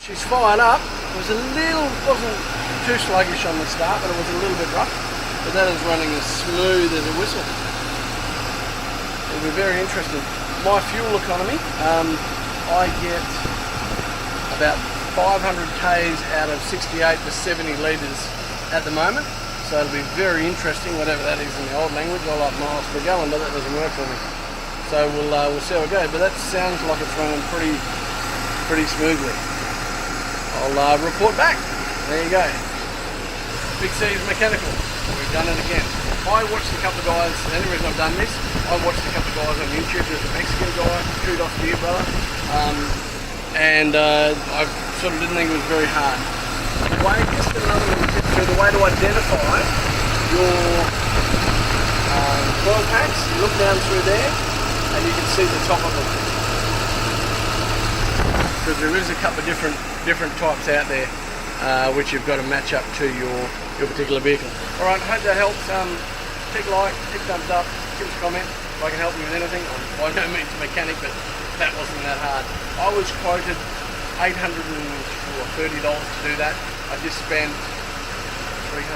She's fired up. It was wasn't too sluggish on the start, but it was a little bit rough. But that is running as smooth as a whistle. It'll be very interesting. My fuel economy, I get about 500 k's out of 68 to 70 litres at the moment. So it'll be very interesting, whatever that is in the old language. I like miles per gallon, but that doesn't work for me. So we'll see how it goes. But that sounds like it's running pretty smoothly. I'll report back. There you go. Big C's Mechanical. We've done it again. I watched a couple of guys, the only reason I've done this, I watched a couple of guys on YouTube. There's a Mexican guy, kudos to you, brother. I sort of didn't think it was very hard. Just another little tip through the way to identify your coil packs. You look down through there and you can see the top of them. Because there is a couple of different types out there which you've got to match up to your particular vehicle. Alright, hope that helps. Click like, click thumbs up, give us a comment if I can help you with anything. I'm by no means a mechanic, but that wasn't that hard. I was quoted $830 to do that. I just spent $420 on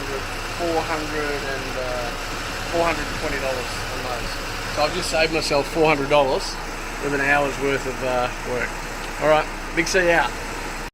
those. So I've just saved myself $400 with an hour's worth of work. Alright, Big C out.